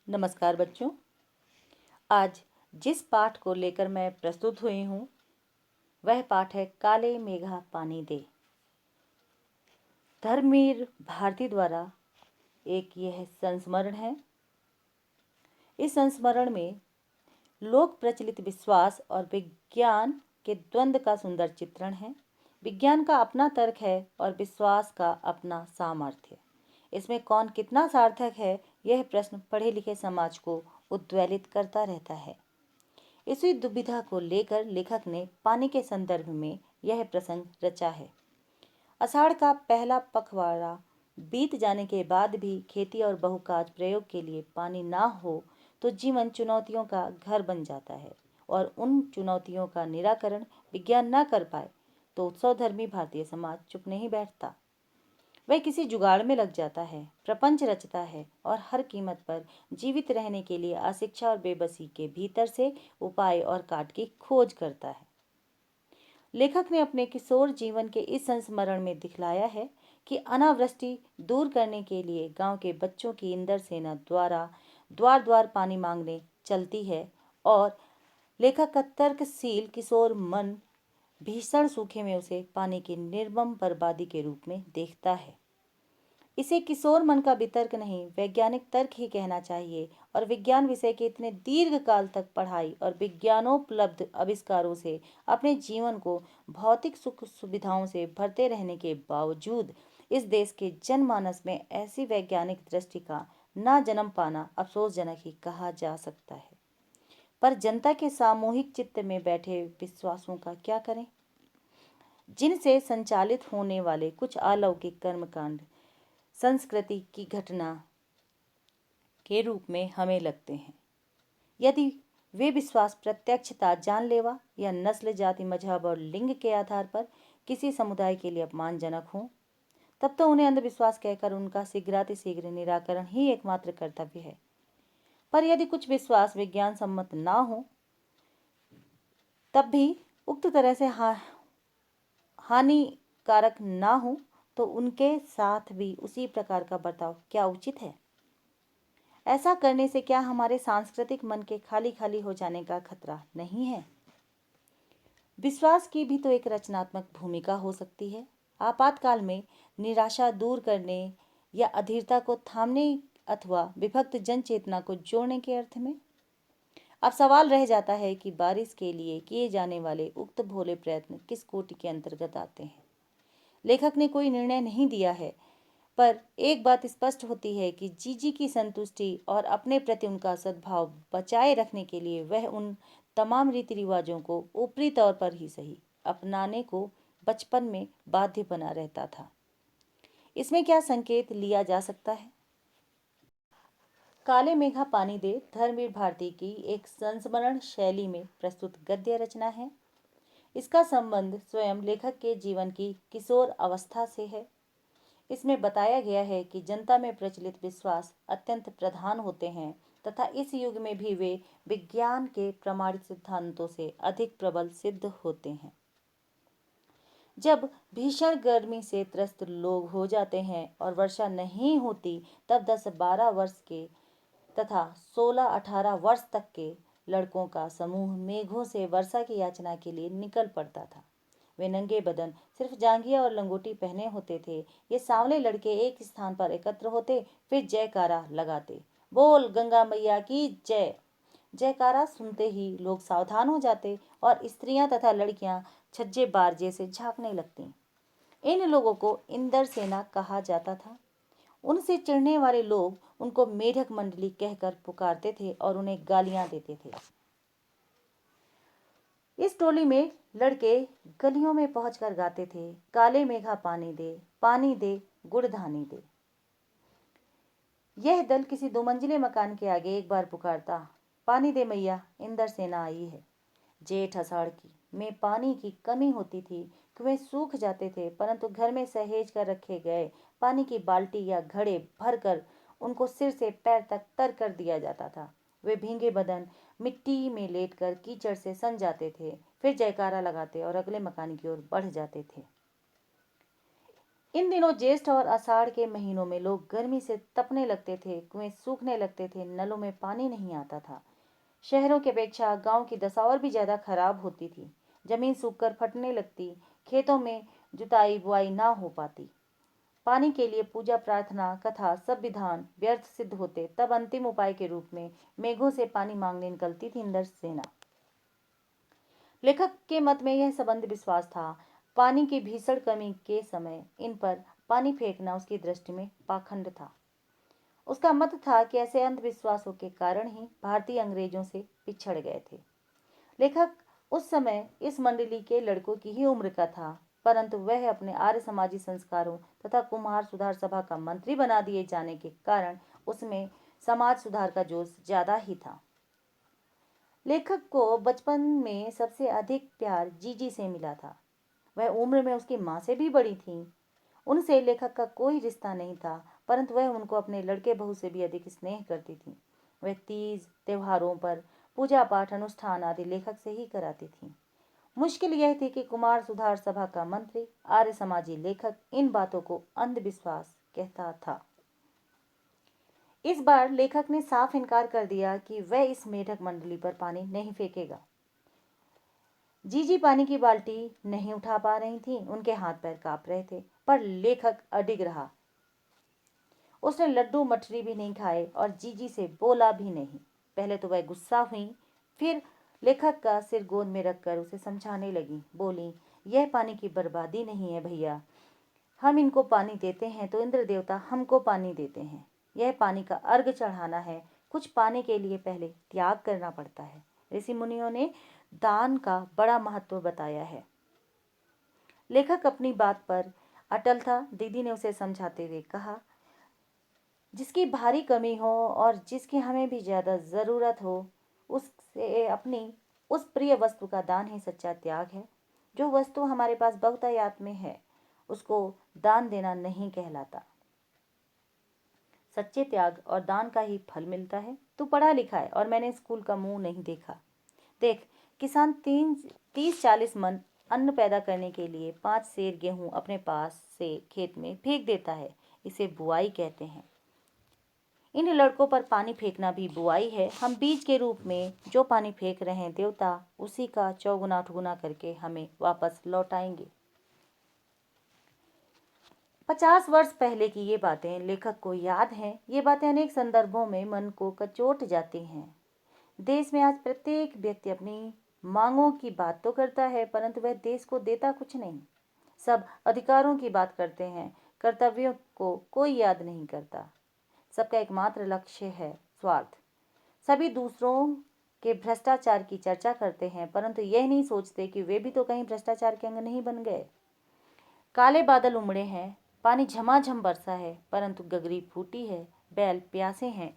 नमस्कार बच्चों। आज जिस पाठ को लेकर मैं प्रस्तुत हुई हूँ वह पाठ है काले मेघा पानी दे। धर्मवीर भारती द्वारा एक यह संस्मरण है। इस संस्मरण में लोक प्रचलित विश्वास और विज्ञान के द्वंद्व का सुंदर चित्रण है। विज्ञान का अपना तर्क है और विश्वास का अपना सामर्थ्य। इसमें कौन कितना सार्थक है, यह प्रश्न पढ़े लिखे समाज को उद्वेलित करता रहता है। इसी दुविधा को लेकर लेखक ने पानी के संदर्भ में यह प्रसंग रचा है। आषाढ़ का पहला पखवाड़ा बीत जाने के बाद भी खेती और बहुकाज प्रयोग के लिए पानी ना हो तो जीवन चुनौतियों का घर बन जाता है, और उन चुनौतियों का निराकरण विज्ञान न कर पाए तो उत्सवधर्मी भारतीय समाज चुप नहीं बैठता। वह किसी जुगाड़ में लग जाता है, प्रपंच रचता है और हर कीमत पर जीवित रहने के लिए अशिक्षा और बेबसी के भीतर से उपाय और काट की खोज करता है। लेखक ने अपने किशोर जीवन के इस संस्मरण में दिखलाया है कि अनावृष्टि दूर करने के लिए गांव के बच्चों की इंदर सेना द्वारा द्वार द्वार पानी मांगने चलती है, और लेखक का तर्कशील किशोर मन भीषण सूखे में उसे पानी की निर्मम बर्बादी के रूप में देखता है। इसे किशोर मन का वितर्क नहीं, वैज्ञानिक तर्क ही कहना चाहिए, और विज्ञान विषय के इतने दीर्घ काल तक पढ़ाई और विज्ञानोपलब्ध आविष्कारों से अपने जीवन को भौतिक सुख सुविधाओं से भरते रहने के बावजूद इस देश के जनमानस में ऐसी वैज्ञानिक दृष्टि का ना जन्म पाना अफसोसजनक ही कहा जा सकता है। पर जनता के सामूहिक चित्त में बैठे विश्वासों का क्या करें, जिनसे संचालित होने वाले कुछ अलौकिक कर्मकांड संस्कृति की घटना के रूप में हमें लगते हैं। यदि वे विश्वास प्रत्यक्षता, जानलेवा या नस्ल, जाति, मजहब और लिंग के आधार पर किसी समुदाय के लिए अपमानजनक हों, तब तो उन्हें अंधविश्वास कहकर उनका शीघ्रातिशीघ्र निराकरण ही एकमात्र कर्तव्य है। पर यदि कुछ विश्वास विज्ञान सम्मत ना हो, तब भी उक्त तरह से हानिकारक ना हो, तो उनके साथ भी उसी प्रकार का बर्ताव क्या उचित है? ऐसा करने से क्या हमारे सांस्कृतिक मन के खाली खाली हो जाने का खतरा नहीं है? विश्वास की भी तो एक रचनात्मक भूमिका हो सकती है, आपातकाल में निराशा दूर करने या अधीरता को थामने अथवा विभक्त जन चेतना को जोड़ने के अर्थ में। अब सवाल रह जाता है कि बारिश के लिए किए जाने वाले उक्त भोले प्रयत्न किस कोटि के अंतर्गत आते हैं। लेखक ने कोई निर्णय नहीं दिया है, पर एक बात स्पष्ट होती है कि जीजी की संतुष्टि और अपने प्रति उनका सद्भाव बचाए रखने के लिए वह उन तमाम रीति रिवाजों को ऊपरी तौर पर ही सही अपनाने को बचपन में बाध्य बना रहता था। इसमें क्या संकेत लिया जा सकता है? काले मेघा पानी दे धर्मवीर भारती की एक संस्मरण शैली में प्रस्तुत गद्य रचना है। इसका संबंध स्वयं लेखक के जीवन की किशोर अवस्था से है। इसमें बताया गया है कि जनता में प्रचलित विश्वास अत्यंत प्रधान होते हैं तथा इस युग में भी वे विज्ञान के प्रमाणित सिद्धांतों से अधिक प्रबल सिद्ध होते हैं। जब भीषण गर्मी से त्रस्त लोग हो जाते हैं और वर्षा नहीं होती, तब 10-12 वर्ष के तथा 16-18 वर्ष तक के लड़कों का समूह मेघों से वर्षा की याचना के लिए निकल पड़ता था। वे नंगे बदन, सिर्फ जांघिया और लंगोटी पहने होते थे। ये सांवले लड़के एक स्थान पर एकत्र होते, फिर जयकारा लगाते, बोल गंगा मैया की जय। जयकारा सुनते ही लोग सावधान हो जाते और स्त्रियां तथा लड़कियां छज्जे बारजे से झांकने लगती। इन लोगों को इंदर सेना कहा जाता था। उनसे चिढ़ने वाले लोग उनको मेढक मंडली कहकर पुकारते थे और उन्हें गालियां देते थे। इस टोली में लड़के गलियों में पहुंचकर गाते थे, काले मेघा पानी दे गुड़ धानी दे। यह दल किसी 2 मंजिले मकान के आगे एक बार पुकारता, पानी दे मैया, इंदर सेना आई है। जेठ आषाढ़ की में पानी की कमी होती थी, कुएं सूख जाते थे, परंतु घर में सहेज कर रखे गए पानी की बाल्टी या घड़े भरकर उनको सिर से पैर तक तर कर दिया जाता था। वे भींगे बदन मिट्टी में लेटकर कीचड़ से सन जाते थे, फिर जयकारा लगाते और अगले मकान की ओर बढ़ जाते थे। इन दिनों ज्येष्ठ और आषाढ़ के महीनों में लोग गर्मी से तपने लगते थे, कुएं सूखने लगते थे, नलों में पानी नहीं आता था। शहरों की अपेक्षा गांव की दशा और भी ज्यादा खराब होती थी। जमीन सूखकर फटने लगती, खेतों में जुताई बुआई ना हो पाती। पानी के लिए पूजा प्रार्थना कथा सब विधान व्यर्थ सिद्ध होते। तब अंतिम उपाय के रूप में मेघों से पानी मांगने निकलती थी इंद्र सेना। लेखक के मत में यह संबंध विश्वास था। पानी की भीषण कमी के समय इन पर पानी फेंकना उसकी दृष्टि में पाखंड था। उसका मत था कि ऐसे अंधविश्वासों के कारण ही भारतीय अंग्रेजों से पिछड़ गए थे। लेखक उस समय इस मंडली के लड़कों की ही उम्र का था, परंतु वह अपने आर्य समाजी संस्कारों तथा कुम्हार सुधार सभा का मंत्री बना दिए जाने के कारण उसमें समाज सुधार का जोश ज्यादा ही था। लेखक को बचपन में सबसे अधिक प्यार जीजी से मिला था। वह उम्र में उसकी माँ से भी बड़ी थी। उनसे लेखक का कोई रिश्ता नहीं था, परंतु वह उनको अपने लड़के बहू से भी अधिक स्नेह करती थी। वह तीज त्योहारों पर पूजा पाठ अनुष्ठान आदि लेखक से ही कराती थी। मुश्किल यह थी कि कुमार सुधार सभा का मंत्री आर्य समाजी लेखक इन बातों को अंधविश्वास कहता था। इस बार लेखक ने साफ इनकार कर दिया कि वह इस मेढक मंडली पर पानी नहीं फेंकेगा। जीजी पानी की बाल्टी नहीं उठा पा रही थी, उनके हाथ पैर कांप रहे थे, पर लेखक अडिग रहा। उसने लड्डू मठरी भी नहीं खाए और जीजी से बोला भी नहीं। पहले तो वह गुस्सा हुई, फिर लेखक का सिर गोद में रखकर उसे समझाने लगी। बोली, यह पानी की बर्बादी नहीं है भैया, हम इनको पानी देते हैं तो इंद्र देवता हमको पानी देते हैं। यह पानी का अर्घ चढ़ाना है। कुछ पाने के लिए पहले त्याग करना पड़ता है। ऋषि मुनियों ने दान का बड़ा महत्व बताया है। लेखक अपनी बात पर अटल था। दीदी ने उसे समझाते हुए कहा, जिसकी भारी कमी हो और जिसकी हमें भी ज्यादा जरूरत हो, उससे अपनी उस प्रिय वस्तु का दान ही सच्चा त्याग है। जो वस्तु हमारे पास बहुतायत में है, उसको दान देना नहीं कहलाता। सच्चे त्याग और दान का ही फल मिलता है। तू पढ़ा लिखा है और मैंने स्कूल का मुंह नहीं देखा। देख, किसान 30-40 मन अन्न पैदा करने के लिए 5 सेर गेहूं अपने पास से खेत में फेंक देता है। इसे बुआई कहते हैं। इन लड़कों पर पानी फेंकना भी बुआई है। हम बीज के रूप में जो पानी फेंक रहे हैं, देवता उसी का 4 गुना 8 गुना करके हमें वापस लौटाएंगे। 50 वर्ष पहले की ये बातें लेखक को याद हैं। ये बातें अनेक संदर्भों में मन को कचोट जाती हैं। देश में आज प्रत्येक व्यक्ति अपनी मांगों की बात तो करता है, परंतु वह देश को देता कुछ नहीं। सब अधिकारों की बात करते हैं, कर्तव्यों को कोई याद नहीं करता। सबका एकमात्र लक्ष्य है स्वार्थ। सभी दूसरों के भ्रष्टाचार की चर्चा करते हैं, परंतु यह नहीं सोचते कि वे भी तो कहीं भ्रष्टाचार के अंग नहीं बन गए। काले बादल उमड़े हैं, पानी झमाझम बरसा है, परंतु गगरी फूटी है, बैल प्यासे हैं।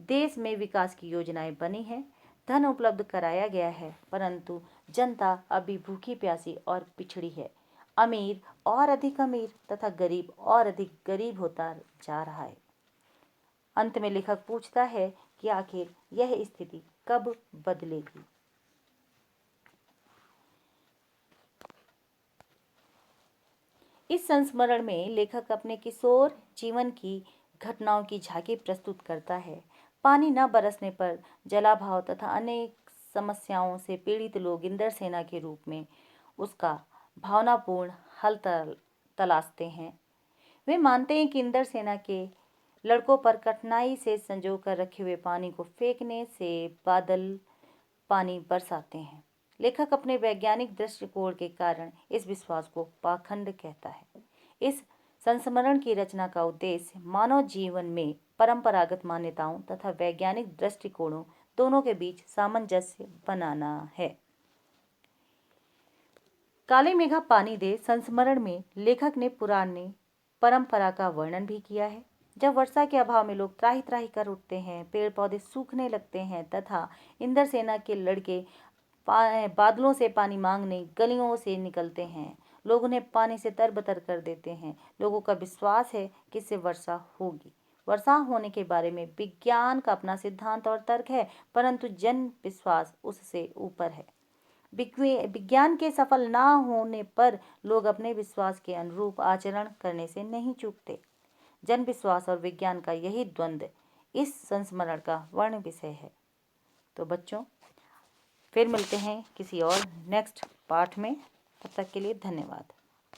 देश में विकास की योजनाएं बनी हैं, धन उपलब्ध कराया गया है, परंतु जनता अभी भूखी प्यासी और पिछड़ी है। अमीर और अधिक अमीर तथा गरीब और अधिक गरीब होता जा रहा है। अंत में लेखक पूछता है कि आखिर यह स्थिति कब बदलेगी। इस संस्मरण में लेखक अपने किशोर जीवन की घटनाओं की झांकी प्रस्तुत करता है। पानी न बरसने पर जलाभाव तथा अनेक समस्याओं से पीड़ित लोग इंद्र सेना के रूप में उसका भावनापूर्ण हल तलाशते हैं। वे मानते हैं कि इंद्र सेना के लड़कों पर कठिनाई से संजो कर रखे हुए पानी को फेंकने से बादल पानी बरसाते हैं। लेखक अपने वैज्ञानिक दृष्टिकोण के कारण इस विश्वास को पाखंड कहता है। इस संस्मरण की रचना का उद्देश्य मानव जीवन में परंपरागत मान्यताओं तथा वैज्ञानिक दृष्टिकोणों दोनों के बीच सामंजस्य बनाना है। काले मेघा पानी दे संस्मरण में लेखक ने पुरानी परंपरा का वर्णन भी किया है। जब वर्षा के अभाव में लोग त्राही त्राही कर उठते हैं, पेड़ पौधे सूखने लगते हैं तथा इंद्र सेना के लड़के बादलों से पानी मांगने गलियों से निकलते हैं, लोग उन्हें पानी से तरबतर कर देते हैं। लोगों का विश्वास है कि इससे वर्षा होगी। वर्षा होने के बारे में विज्ञान का अपना सिद्धांत और तर्क है, परंतु जन विश्वास उससे ऊपर है। विज्ञान के सफल ना होने पर लोग अपने विश्वास के अनुरूप आचरण करने से नहीं चूकते। जन विश्वास और विज्ञान का यही द्वंद्व इस संस्मरण का वर्ण विषय है। तो बच्चों, फिर मिलते हैं किसी और नेक्स्ट पाठ में। तब तक के लिए धन्यवाद।